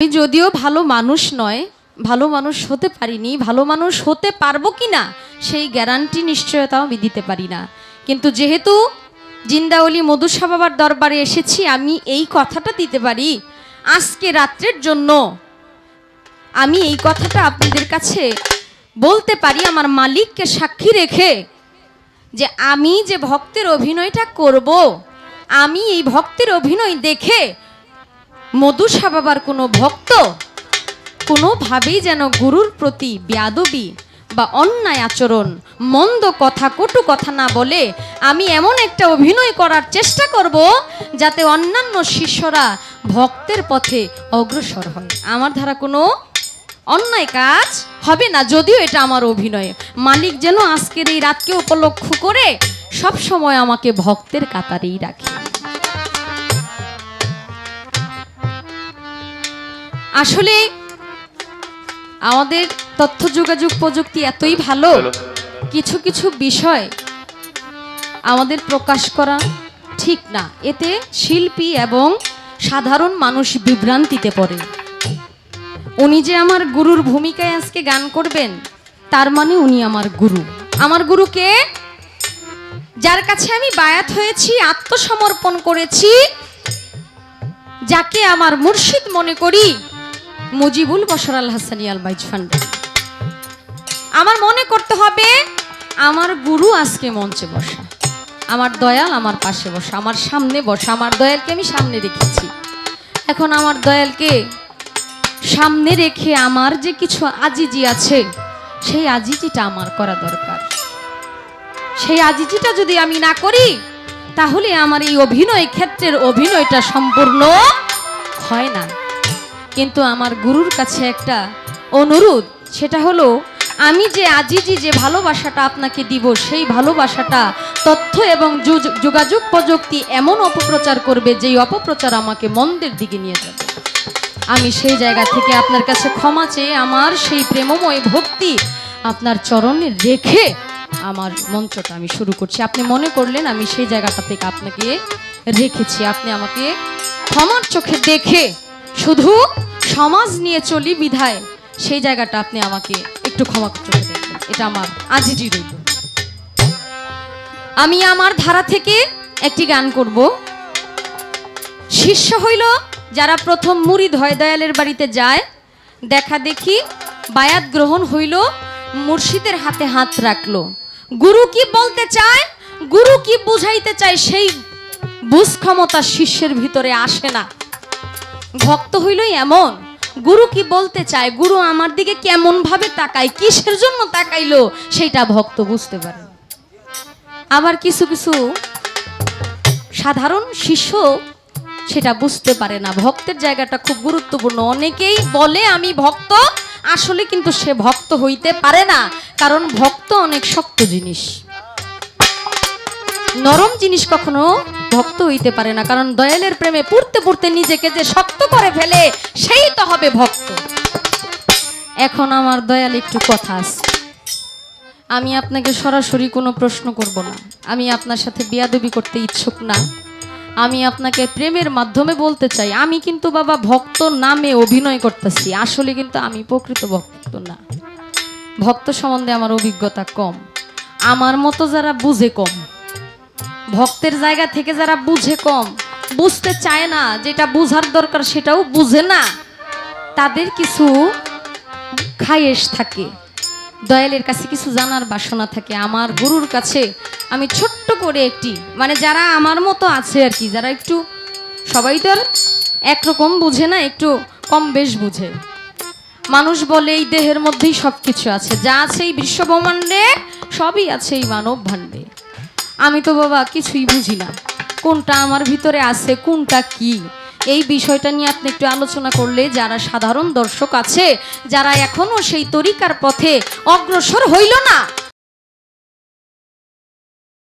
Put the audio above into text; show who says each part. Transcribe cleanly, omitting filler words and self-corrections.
Speaker 1: আমি যদিও ভালো মানুষ নয়, ভালো মানুষ হতে পারিনি, ভালো মানুষ হতে পারবো কিনা সেই গ্যারান্টি নিশ্চয়তাও আমি দিতে পারি না। কিন্তু যেহেতু জিন্দাওলি মধু শাহ বাবার দরবারে এসেছি, আমি এই কথাটা দিতে পারি, আজকে রাত্রের জন্য আমি এই কথাটা আপনাদের কাছে বলতে পারি আমার মালিককে সাক্ষী রেখে, যে আমি যে ভক্তের অভিনয়টা করব, আমি এই ভক্তের অভিনয় দেখে মধু শাহ বাবার কোনো ভক্ত কোনোভাবেই যেন গুরুর প্রতি বেয়াদবি বা অন্যায় আচরণ, মন্দ কথা, কটু কথা না বলে আমি এমন একটা অভিনয় করার চেষ্টা করব যাতে অন্যান্য শিষ্যরা ভক্তের পথে অগ্রসর হয়। আমার দ্বারা কোনো অন্যায় কাজ হবে না, যদিও এটা আমার অভিনয়। মালিক যেন আজকের এই রাতকে উপলক্ষ করে সব সময় আমাকে ভক্তের কাতারেই রাখে। আসলে আমাদের তথ্য যোগাযোগ প্রযুক্তি এতই ভালো, কিছু কিছু বিষয় আমাদের প্রকাশ করা ঠিক না, এতে শিল্পী এবং সাধারণ মানুষ বিভ্রান্তিতে পড়ে। উনি যে আমার গুরুর ভূমিকায় আজকে গান করবেন, তার মানে উনি আমার গুরু। আমার গুরুকে, যার কাছে আমি বায়াত হয়েছি, আত্মসমর্পণ করেছি, যাকে আমার মুর্শিদ মনে করি, মুজিবুল বশর আল হাসানি আল বাইজ ভান্ডারী। আমার মনে করতে হবে আমার গুরু আজকে মঞ্চে বসা, আমার দয়াল আমার পাশে বসা, আমার সামনে বসা। আমার দয়ালকে আমি সামনে রেখেছি। এখন আমার দয়ালকে সামনে রেখে আমার যে কিছু আজিজি আছে, সেই আজিজিটা আমার করা দরকার। সেই আজিজিটা যদি আমি না করি, তাহলে আমার এই অভিনয় ক্ষেত্রের অভিনয়টা সম্পূর্ণ হয় না। কিন্তু আমার গুরুর কাছে একটা অনুরোধ, সেটা হলো আমি যে আজিজি, যে ভালোবাসাটা আপনাকে দিব, সেই ভালোবাসাটা তথ্য এবং যোগাযোগ প্রযুক্তি এমন অপপ্রচার করবে, যেই অপপ্রচার আমাকে মন্দের দিকে নিয়ে যাবে। আমি সেই জায়গা থেকে আপনার কাছে ক্ষমা চেয়ে আমার সেই প্রেমময় ভক্তি আপনার চরণে রেখে আমার মন্ত্রটা আমি শুরু করছি। আপনি মনে করলেন আমি সেই জায়গাটা থেকে আপনাকে রেখেছি, আপনি আমাকে ক্ষমার চোখে দেখে শুধু সমাজ নিয়ে চলি বিধায় সেই জায়গাটা আপনি আমাকে একটু ক্ষমা চোখে দেখবেন, এটা আমার আজিজি রইল। আমি আমার ধারা থেকে একটি গান করব। শিষ্য হইল যারা প্রথম মুরিদ হয়, দয়ালের বাড়িতে যায়, দেখা দেখি বায়াত গ্রহণ হইল, মুর্শিদের হাতে হাত রাখলো। গুরু কি বলতে চায়, গুরু কি বুঝাইতে চায়, সেই বুঝ ক্ষমতা শিষ্যের ভিতরে আসে না। ভক্ত হইল এমন, গুরু কি বলতে চায়, গুরু আমার দিকে কেমন ভাবে তাকায়, কিসের জন্য তাকাইলো, সেইটা ভক্ত বুঝতে পারে। আবার কিছু কিছু সাধারণ শিষ্য সেটা বুঝতে পারে না। ভক্তের জায়গাটা খুব গুরুত্বপূর্ণ। অনেকেই বলে আমি ভক্ত, আসলে কিন্তু সে ভক্ত হইতে পারে না, কারণ ভক্ত অনেক শক্ত জিনিস, নরম জিনিস কখনো ভক্ত হইতে পারে না। কারণ দয়ালের প্রেমে পড়তে পড়তে নিজেকে যে শক্ত করে ফেলে, সেই তো হবে ভক্ত। এখন আমার দয়াল একটু কথা আছে, আমি আপনাকে সরাসরি কোনো প্রশ্ন করব না, আমি আপনার সাথে বেয়াদবি করতে ইচ্ছুক না। আমি আপনাকে প্রেমের মাধ্যমে বলতে চাই, আমি কিন্তু বাবা ভক্ত নামে অভিনয় করতেছি, আসলে কিন্তু আমি প্রকৃত ভক্ত না। ভক্ত সম্বন্ধে আমার অভিজ্ঞতা কম, আমার মতো যারা বুঝে কম, ভক্তের জায়গা থেকে যারা বুঝে কম, বুঝতে চায় না, যেটা বুঝার দরকার সেটাও বুঝে না, তাদের কিছু খায়েশ থাকে, দয়ালের কাছে কিছু জানার বাসনা থাকে। আমার গুরুর কাছে আমি ছোট্ট করে একটি, মানে যারা আমার মতো আছে আর কি, যারা একটু, সবাই তো আর একরকম বুঝে না, একটু কম বেশ বুঝে। মানুষ বলে এই দেহের মধ্যেই সব কিছু আছে, যা আছে এই বিশ্ব ব্রহ্মাণ্ডে সবই আছে এই মানব ভাণ্ডে। আমি তো বাবা কিছুই বুঝি না, কোনটা আমার ভিতরে আছে, কোনটা কি, এই বিষয়টা নিয়ে আপনি একটু আলোচনা করলে যারা সাধারণ দর্শক আছে, যারা এখনো সেই তরিকার পথে অগ্রসর হইল না,